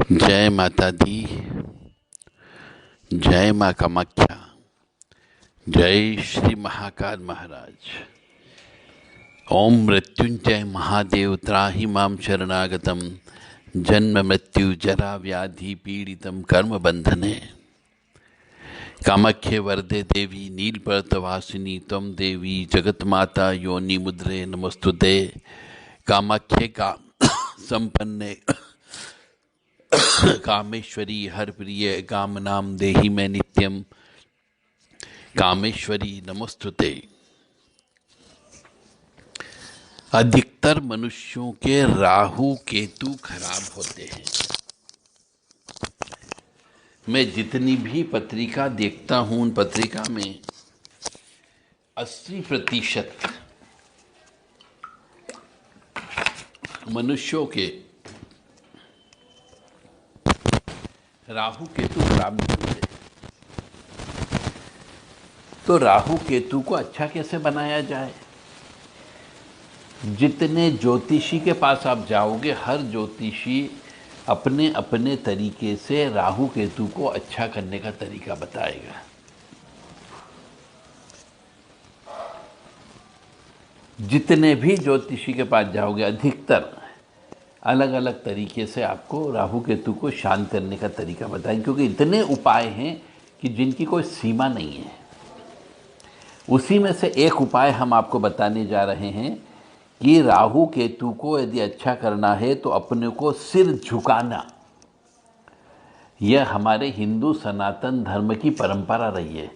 जय माता दी। जय माँ कामाख्या। जय श्री महाकाल महाराज। ओम मृत्युंजय महादेव त्राहि माम शरणागतम जन्म मृत्यु जरा व्याधि पीड़ितम कर्म बंधने। कामाख्ये वरदे देवी नीलपर्वतवासिनी त्वं देवी जगत माता योनि मुद्रे नमस्तुते। कामाख्ये का संपन्ने कामेश्वरी हर प्रिय काम नाम देहि में नित्यम। कामेश्वरी नमस्तुते। अधिकतर मनुष्यों के राहु केतु खराब होते हैं। मैं जितनी भी पत्रिका देखता हूं उन पत्रिका में 80% मनुष्यों के राहु केतु खराब नहीं होते। तो राहु केतु को अच्छा कैसे बनाया जाए? जितने ज्योतिषी के पास आप जाओगे, हर ज्योतिषी अपने अपने तरीके से राहु केतु को अच्छा करने का तरीका बताएगा। जितने भी ज्योतिषी के पास जाओगे, अधिकतर अलग अलग तरीके से आपको राहु केतु को शांत करने का तरीका बताएंगे, क्योंकि इतने उपाय हैं कि जिनकी कोई सीमा नहीं है। उसी में से एक उपाय हम आपको बताने जा रहे हैं कि राहु केतु को यदि अच्छा करना है तो अपने को सिर झुकाना। यह हमारे हिंदू सनातन धर्म की परंपरा रही है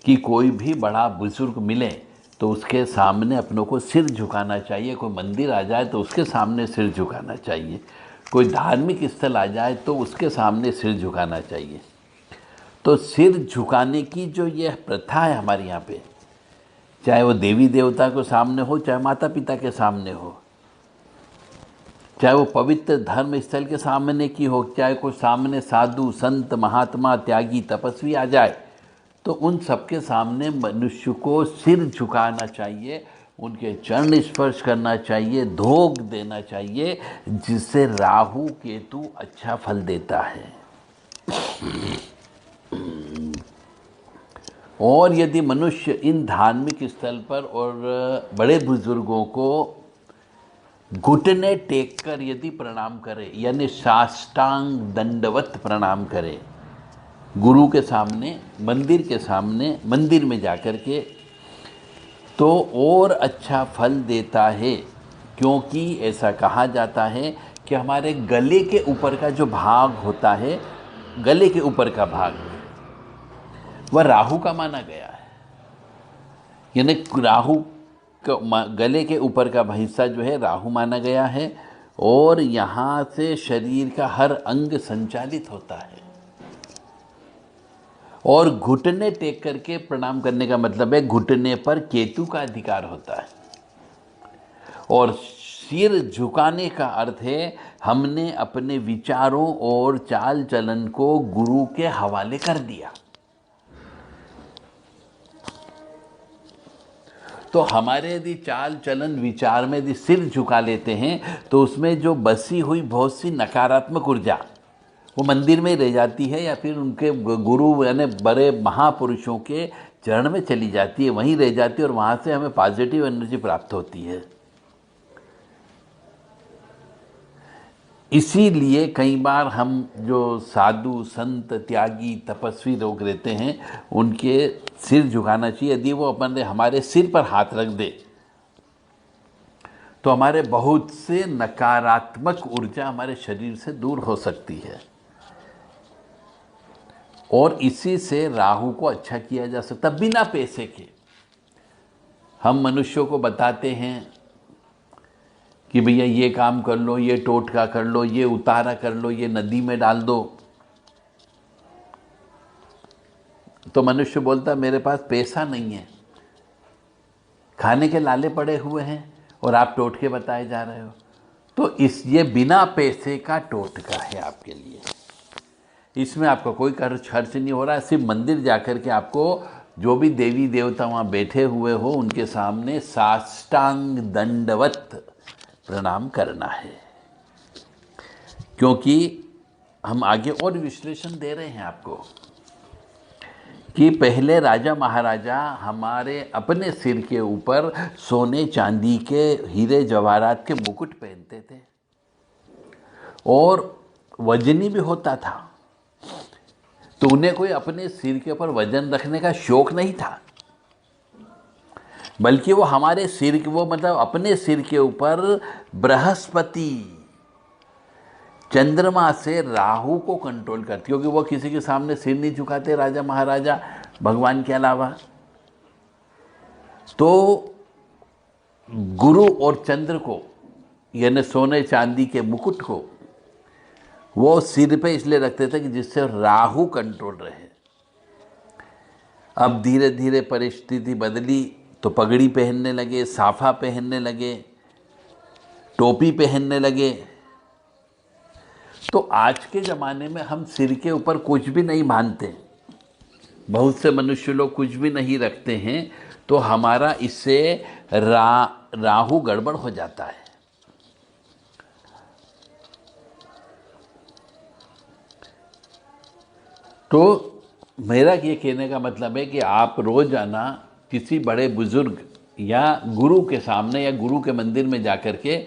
कि कोई भी बड़ा बुजुर्ग मिले तो उसके सामने अपनों को सिर झुकाना चाहिए। कोई मंदिर आ जाए तो उसके सामने सिर झुकाना चाहिए। कोई धार्मिक स्थल आ जाए तो उसके सामने सिर झुकाना चाहिए। तो सिर झुकाने की जो यह प्रथा है हमारे यहाँ पे, चाहे वो देवी देवता के सामने हो, चाहे माता पिता के सामने हो, चाहे वो पवित्र धर्म स्थल के सामने की हो, चाहे कोई सामने साधु संत महात्मा त्यागी तपस्वी आ जाए, तो उन सबके सामने मनुष्य को सिर झुकाना चाहिए, उनके चरण स्पर्श करना चाहिए, धोख देना चाहिए, जिससे राहु केतु अच्छा फल देता है। और यदि मनुष्य इन धार्मिक स्थल पर और बड़े बुजुर्गों को घुटने टेक कर यदि प्रणाम करे, यानी साष्टांग दंडवत प्रणाम करे, गुरु के सामने, मंदिर के सामने, मंदिर में जाकर के, तो और अच्छा फल देता है। क्योंकि ऐसा कहा जाता है कि हमारे गले के ऊपर का जो भाग होता है, गले के ऊपर का भाग, वह राहु का माना गया है। यानी राहु गले के ऊपर का हिस्सा जो है राहु माना गया है, और यहाँ से शरीर का हर अंग संचालित होता है। और घुटने टेक करके प्रणाम करने का मतलब है घुटने पर केतु का अधिकार होता है। और सिर झुकाने का अर्थ है हमने अपने विचारों और चाल चलन को गुरु के हवाले कर दिया। तो हमारे यदि चाल चलन विचार में यदि सिर झुका लेते हैं तो उसमें जो बसी हुई बहुत सी नकारात्मक ऊर्जा वो मंदिर में रह जाती है, या फिर उनके गुरु यानी बड़े महापुरुषों के चरण में चली जाती है, वहीं रह जाती है, और वहाँ से हमें पॉजिटिव एनर्जी प्राप्त होती है। इसीलिए कई बार हम जो साधु संत त्यागी तपस्वी लोग रहते हैं उनके सिर झुकाना चाहिए। यदि वो अपने हमारे सिर पर हाथ रख दे तो हमारे बहुत से नकारात्मक ऊर्जा हमारे शरीर से दूर हो सकती है, और इसी से राहु को अच्छा किया जा सकता बिना पैसे के। हम मनुष्यों को बताते हैं कि भैया ये काम कर लो, ये टोटका कर लो, ये उतारा कर लो, ये नदी में डाल दो, तो मनुष्य बोलता मेरे पास पैसा नहीं है, खाने के लाले पड़े हुए हैं, और आप टोटके बताए जा रहे हो। तो ये बिना पैसे का टोटका है आपके लिए। इसमें आपका कोई खर्च नहीं हो रहा है। सिर्फ मंदिर जाकर के आपको जो भी देवी देवता वहाँ बैठे हुए हो उनके सामने साष्टांग दंडवत प्रणाम करना है। क्योंकि हम आगे और विश्लेषण दे रहे हैं आपको कि पहले राजा महाराजा हमारे अपने सिर के ऊपर सोने चांदी के हीरे जवाहरात के मुकुट पहनते थे और वजनी भी होता था, तो उन्हें कोई अपने सिर के ऊपर वजन रखने का शौक नहीं था, बल्कि वो हमारे सिर के वो मतलब अपने सिर के ऊपर बृहस्पति चंद्रमा से राहु को कंट्रोल करती, क्योंकि वो किसी के सामने सिर नहीं झुकाते राजा महाराजा भगवान के अलावा। तो गुरु और चंद्र को यानी सोने चांदी के मुकुट को वो सिर पे इसलिए रखते थे कि जिससे राहु कंट्रोल रहे। अब धीरे धीरे परिस्थिति बदली तो पगड़ी पहनने लगे, साफा पहनने लगे, टोपी पहनने लगे। तो आज के ज़माने में हम सिर के ऊपर कुछ भी नहीं बांधते, बहुत से मनुष्य लोग कुछ भी नहीं रखते हैं, तो हमारा इससे राहु गड़बड़ हो जाता है। तो मेरा ये कहने का मतलब है कि आप रोज़ाना किसी बड़े बुजुर्ग या गुरु के सामने या गुरु के मंदिर में जाकर के,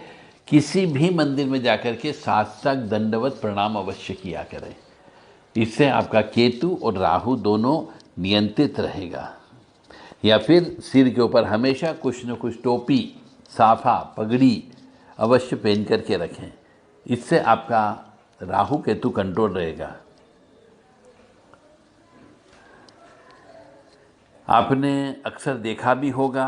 किसी भी मंदिर में जाकर के साष्टांग दंडवत प्रणाम अवश्य किया करें। इससे आपका केतु और राहु दोनों नियंत्रित रहेगा। या फिर सिर के ऊपर हमेशा कुछ न कुछ टोपी, साफा, पगड़ी अवश्य पहन करके रखें, इससे आपका राहु केतु कंट्रोल रहेगा। आपने अक्सर देखा भी होगा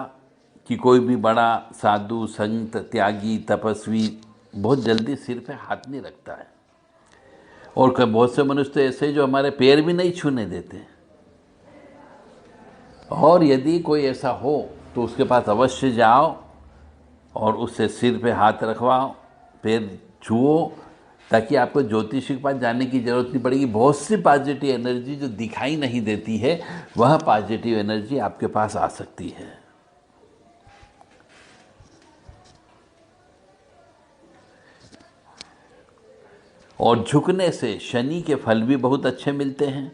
कि कोई भी बड़ा साधु, संत, त्यागी, तपस्वी बहुत जल्दी सिर पे हाथ नहीं रखता है, और बहुत से मनुष्य तो ऐसे जो हमारे पैर भी नहीं छूने देते। और यदि कोई ऐसा हो तो उसके पास अवश्य जाओ और उससे सिर पे हाथ रखवाओ, पैर छुओ, ताकि आपको ज्योतिषी के पास जाने की ज़रूरत नहीं पड़ेगी। बहुत सी पॉजिटिव एनर्जी जो दिखाई नहीं देती है, वह पॉजिटिव एनर्जी आपके पास आ सकती है। और झुकने से शनि के फल भी बहुत अच्छे मिलते हैं।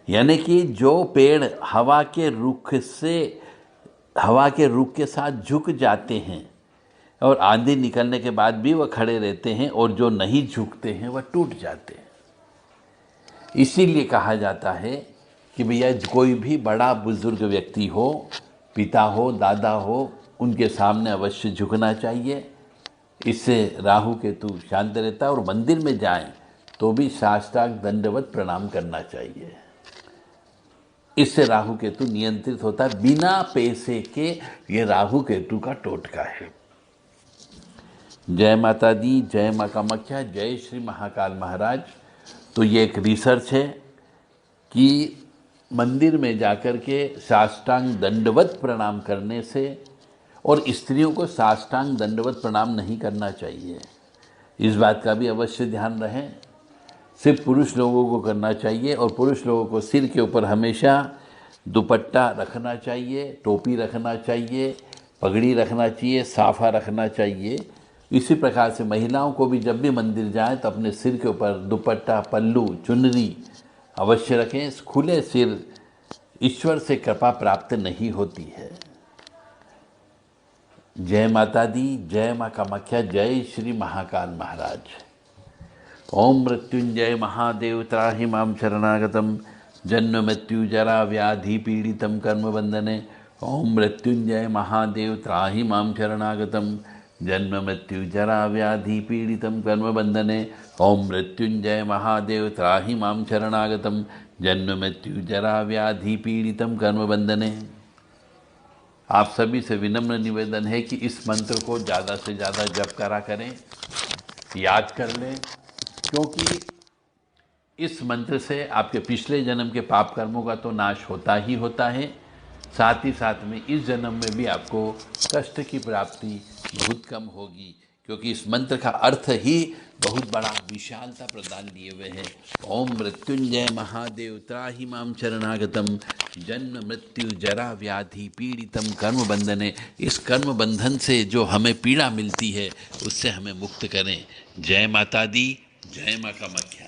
यानी कि जो पेड़ हवा के रुख के साथ झुक जाते हैं और आंधी निकलने के बाद भी वह खड़े रहते हैं, और जो नहीं झुकते हैं वह टूट जाते हैं। इसीलिए कहा जाता है कि भैया कोई भी बड़ा बुजुर्ग व्यक्ति हो, पिता हो, दादा हो, उनके सामने अवश्य झुकना चाहिए। इससे राहु केतु शांत रहता है। और मंदिर में जाएं तो भी साष्टांग दंडवत प्रणाम करना चाहिए। इससे राहु केतु नियंत्रित होता है। बिना पैसे के ये राहु केतु का टोटका है। जय माता दी, जय माँ कामाख्या, जय श्री महाकाल महाराज। तो ये एक रिसर्च है कि मंदिर में जाकर के साष्टांग दंडवत प्रणाम करने से, और स्त्रियों को साष्टांग दंडवत प्रणाम नहीं करना चाहिए, इस बात का भी अवश्य ध्यान रहे। सिर्फ पुरुष लोगों को करना चाहिए, और पुरुष लोगों को सिर के ऊपर हमेशा दुपट्टा रखना चाहिए, टोपी रखना चाहिए, पगड़ी रखना चाहिए, साफा रखना चाहिए। इसी प्रकार से महिलाओं को भी जब भी मंदिर जाएं तो अपने सिर के ऊपर दुपट्टा, पल्लू, चुनरी अवश्य रखें। खुले सिर ईश्वर से कृपा प्राप्त नहीं होती है। जय माता दी, जय माँ कामाख्या, जय श्री महाकाल महाराज। ओम मृत्युंजय महादेव त्राहि मां शरणागतम जन्म मृत्यु जरा व्याधि पीड़ितम कर्म बंधने। ओम मृत्युंजय महादेव त्राहि मां शरणागतम जन्म मृत्यु जरा व्याधि पीड़ितम कर्म बंधने। ओम मृत्युंजय महादेव त्राहि मां शरणागतम जन्म मृत्यु जरा व्याधि पीड़ितम कर्म बंधने। आप सभी से विनम्र निवेदन है कि इस मंत्र को ज़्यादा से ज़्यादा जप करा करें, याद कर लें, क्योंकि इस मंत्र से आपके पिछले जन्म के पाप कर्मों का तो नाश होता ही होता है, साथ ही साथ में इस जन्म में भी आपको कष्ट की प्राप्ति बहुत कम होगी, क्योंकि इस मंत्र का अर्थ ही बहुत बड़ा विशालता प्रदान लिए हुए हैं। ओम मृत्युंजय महादेव त्राहि मां शरणागतम जन्म मृत्यु जरा व्याधि पीड़ितम कर्म बंधने। इस कर्म बंधन से जो हमें पीड़ा मिलती है उससे हमें मुक्त करें। जय माता दी, जय माँ कामाख्या।